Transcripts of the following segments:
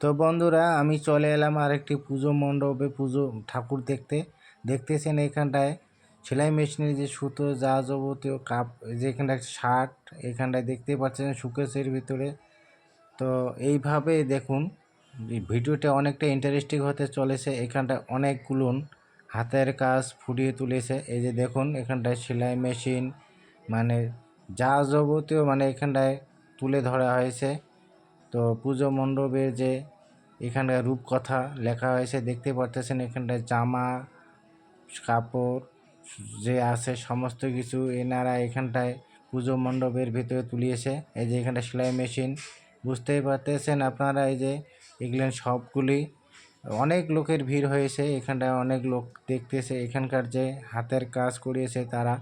তো বন্ধুরা, আমি চলে এলাম আরেকটি পুজো মণ্ডপে পুজো ঠাকুর দেখতেছেন এখানটায় সেলাই মেশিনের যে সুতো যা যাবতীয় কাপ, যে এখানটায় শার্ট এখানটায় দেখতে পাচ্ছেন শোকেসের ভিতরে। তো এইভাবে দেখুন, এই ভিডিওটা অনেকটা ইন্টারেস্টিং হতে চলেছে। এখানটায় অনেকগুলো হাতের কাজ ফুটিয়ে তুলেছে। এই যে দেখুন এখানটায় সেলাই মেশিন, মানে যা যাবতীয় মানে এখানটায় তুলে ধরা হয়েছে। তো পুজো মণ্ডপের যে এখানটায় রূপকথা লেখা হয়েছে দেখতে পারতেছেন। এখানটায় জামা কাপড় যে আছে সমস্ত কিছু এনারা এখানটায় পুজো মণ্ডপের ভিতরে তুলিয়েছে। এই যে এখানটা সেলাই মেশিন, বুঝতেই পারতেছেন আপনারা। এই যে এগুলো সবগুলি, অনেক লোকের ভিড় হয়েছে এখানটায়, অনেক লোক দেখতেছে। এখানকার যে হাতের কাজ করিয়েছে তারা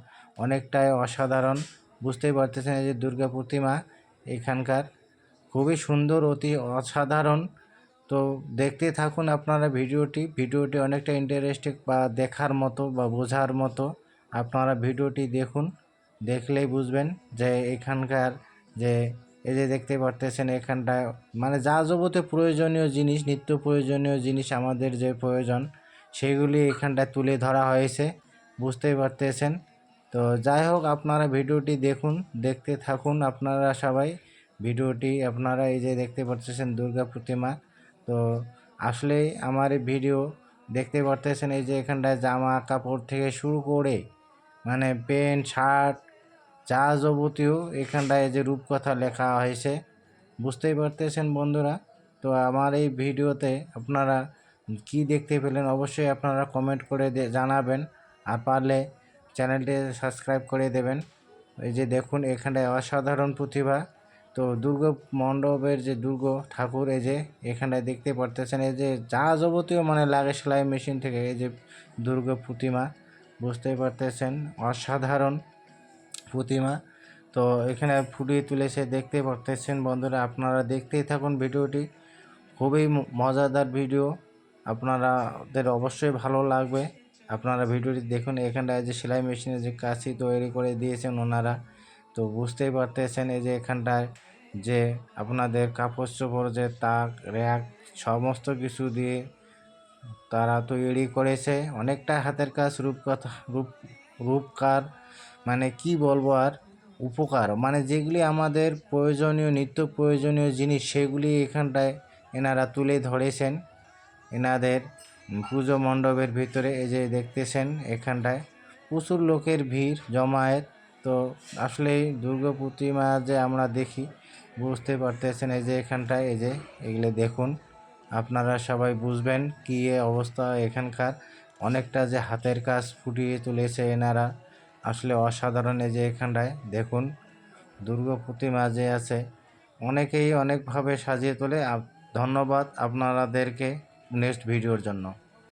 অনেকটাই অসাধারণ, বুঝতেই পারতেছেন। এই যে দুর্গা প্রতিমা এখানকার খুবই সুন্দর, অতি অসাধারণ। তো দেখতে থাকুন আপনারা ভিডিওটি অনেকটা ইন্টারেস্টিং বা দেখার মতো বা বোঝার মতো। আপনারা ভিডিওটি দেখুন, দেখলেই বুঝবেন যে এখানকার যে এই যে দেখতে পারতেছেন এখানটায় মানে যা যাবতীয় প্রয়োজনীয় জিনিস, নিত্য প্রয়োজনীয় জিনিস আমাদের যে প্রয়োজন সেগুলি এখানটায় তুলে ধরা হয়েছে, বুঝতেই পারতেছেন। তো যাই হোক, আপনারা ভিডিওটি দেখুন, দেখতে থাকুন আপনারা সবাই ভিডিওটি। আপনারা এই যে দেখতে পাচ্ছেন দুর্গা প্রতিমা। তো আসলেই আমার এই ভিডিও দেখতে পারতেছেন। এই যে এখানটায় জামা কাপড় থেকে শুরু করে মানে প্যান্ট শার্ট যা যাবতীয় এখানটায় যে রূপকথা লেখা হয়েছে, বুঝতেই পারতেছেন বন্ধুরা। তো আমার এই ভিডিওতে আপনারা কি দেখতে পেলেন অবশ্যই আপনারা কমেন্ট করে জানাবেন, আর পারলে চ্যানেলটি সাবস্ক্রাইব করে দেবেন। এই যে দেখুন এখানটায় অসাধারণ প্রতিভা। তো দুর্গা মণ্ডপের যে দুর্গা ঠাকুর, এই যে এখানটায় দেখতে পারতেছেন। এই যে যা যাবতীয় মানে লাগে সেলাই মেশিন থেকে, এই যে দুর্গা প্রতিমা, বুঝতেই পারতেছেন অসাধারণ প্রতিমা। তো এখানে ফুটিয়ে তুলেছে দেখতে পারতেছেন বন্ধুরা। আপনারা দেখতেই থাকুন ভিডিওটি, খুবই মজাদার ভিডিও, আপনাদের অবশ্যই ভালো লাগবে। আপনারা ভিডিওটি দেখুন। এখানটায় যে সেলাই মেশিনের যে কাঁচি তৈরি করে দিয়েছেন ওনারা, তো বুঝতেই পারতেছেন। এই যে এখানটায় যে আপনাদের কাপড় চোপড় যে তাক র্যাক সমস্ত কিছু দিয়ে তারা তৈরি করেছে। অনেকটা হাতের কাজ, রূপকার, মানে কি বলবো আর, উপকার, মানে যেগুলি আমাদের প্রয়োজনীয় নিত্য প্রয়োজনীয় জিনিস সেগুলি এখানটায় এনারা তুলে ধরেছেন এনাদের পুজো মণ্ডপের ভিতরে। এই যে দেখতেছেন এখানটায় প্রচুর লোকের ভিড় জমায়েত। তো আসলেই দুর্গা প্রতিমা যে আমরা দেখি, বুঝতে পারতেছেন। এই যে এখানটায় এই যে এগুলো দেখুন, আপনারা সবাই বুঝবেন কী অবস্থা এখানকার। অনেকটা যে হাতের কাজ ফুটিয়ে তুলেছে এনারা, আসলে অসাধারণ। এই যে এখানটায় দেখুন দুর্গা প্রতিমা যে আছে, অনেকেই অনেকভাবে সাজিয়ে তোলে। ধন্যবাদ আপনাদেরকে নেক্সট ভিডিওর জন্য।